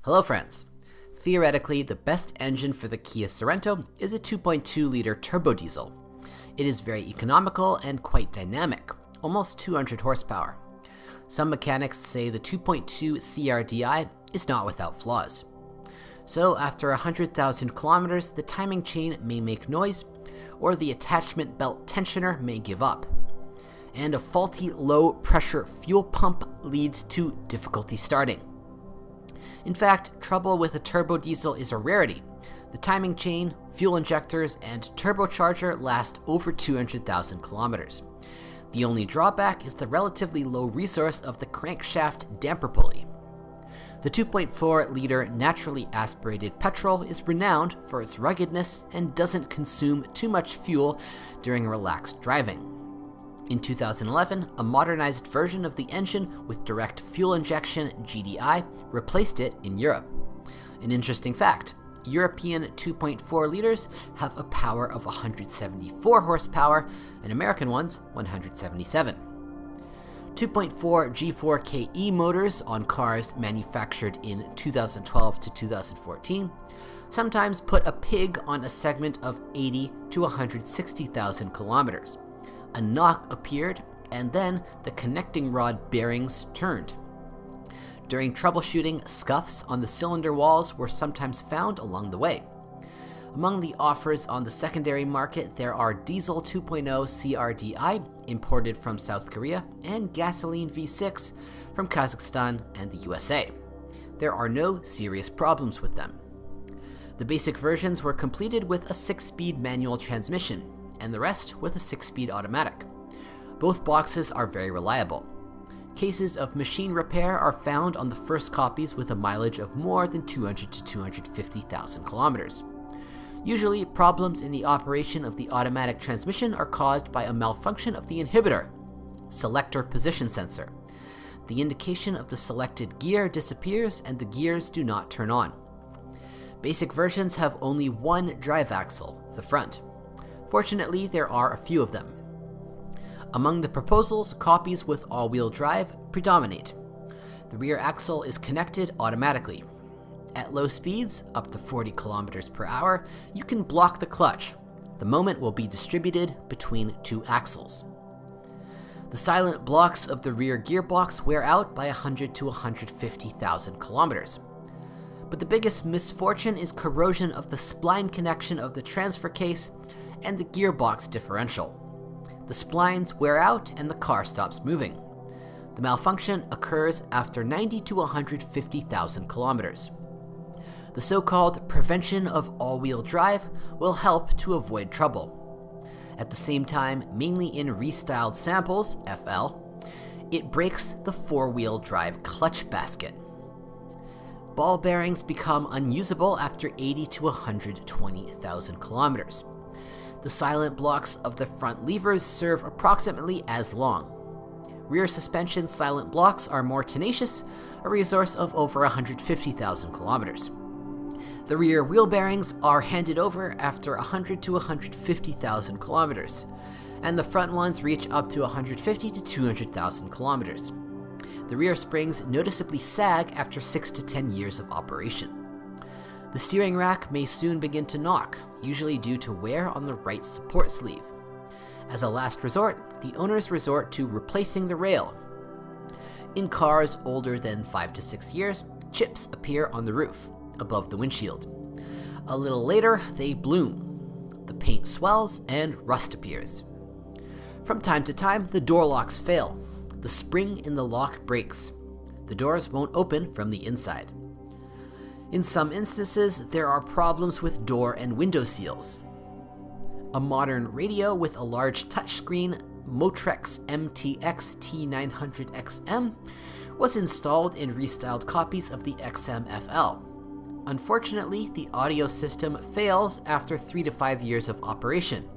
Hello friends! Theoretically, the best engine for the Kia Sorento is a 2.2-liter turbo diesel. It is very economical and quite dynamic, almost 200 horsepower. Some mechanics say the 2.2 CRDI is not without flaws. So after 100,000 kilometers, the timing chain may make noise, or the attachment belt tensioner may give up. And a faulty low-pressure fuel pump leads to difficulty starting. In fact, trouble with a turbo diesel is a rarity. The timing chain, fuel injectors, and turbocharger last over 200,000 kilometers. The only drawback is the relatively low resource of the crankshaft damper pulley. The 2.4-liter naturally aspirated petrol is renowned for its ruggedness and doesn't consume too much fuel during relaxed driving. In 2011, a modernized version of the engine with direct fuel injection GDI replaced it in Europe. An interesting fact, European 2.4 liters have a power of 174 horsepower and American ones 177. 2.4 G4KE motors on cars manufactured in 2012 to 2014 sometimes put a pig on a segment of 80 to 160,000 kilometers. A knock appeared, and then the connecting rod bearings turned. During troubleshooting, scuffs on the cylinder walls were sometimes found along the way. Among the offers on the secondary market, there are diesel 2.0 CRDI imported from South Korea and gasoline V6 from Kazakhstan and the USA. There are no serious problems with them. The basic versions were completed with a 6-speed manual transmission, and the rest with a 6-speed automatic. Both boxes are very reliable. Cases of machine repair are found on the first copies with a mileage of more than 200 to 250,000 kilometers. Usually, problems in the operation of the automatic transmission are caused by a malfunction of the inhibitor, selector position sensor. The indication of the selected gear disappears and the gears do not turn on. Basic versions have only one drive axle, the front. Fortunately, there are a few of them. Among the proposals, copies with all-wheel drive predominate. The rear axle is connected automatically. At low speeds, up to 40 kilometers per hour, you can block the clutch. The moment will be distributed between two axles. The silent blocks of the rear gearbox wear out by 100 to 150,000 kilometers. But the biggest misfortune is corrosion of the spline connection of the transfer case and the gearbox differential. The splines wear out and the car stops moving. The malfunction occurs after 90 to 150,000 kilometers. The so-called prevention of all-wheel drive will help to avoid trouble. At the same time, mainly in restyled samples, FL, it breaks the four-wheel drive clutch basket. Ball bearings become unusable after 80 to 120,000 kilometers. The silent blocks of the front levers serve approximately as long. Rear suspension silent blocks are more tenacious, a resource of over 150,000 kilometers. The rear wheel bearings are handed over after 100 to 150,000 kilometers, and the front ones reach up to 150 to 200,000 kilometers. The rear springs noticeably sag after 6 to 10 years of operation. The steering rack may soon begin to knock, usually due to wear on the right support sleeve. As a last resort, the owners resort to replacing the rail. In cars older than 5 to 6 years, chips appear on the roof, above the windshield. A little later, they bloom. The paint swells and rust appears. From time to time, the door locks fail. The spring in the lock breaks. The doors won't open from the inside. In some instances, there are problems with door and window seals. A modern radio with a large touchscreen Motrex MTX T900XM was installed in restyled copies of the XM-FL. Unfortunately, the audio system fails after 3 to 5 years of operation.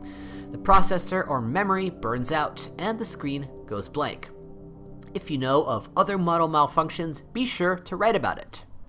The processor or memory burns out and the screen goes blank. If you know of other model malfunctions, be sure to write about it.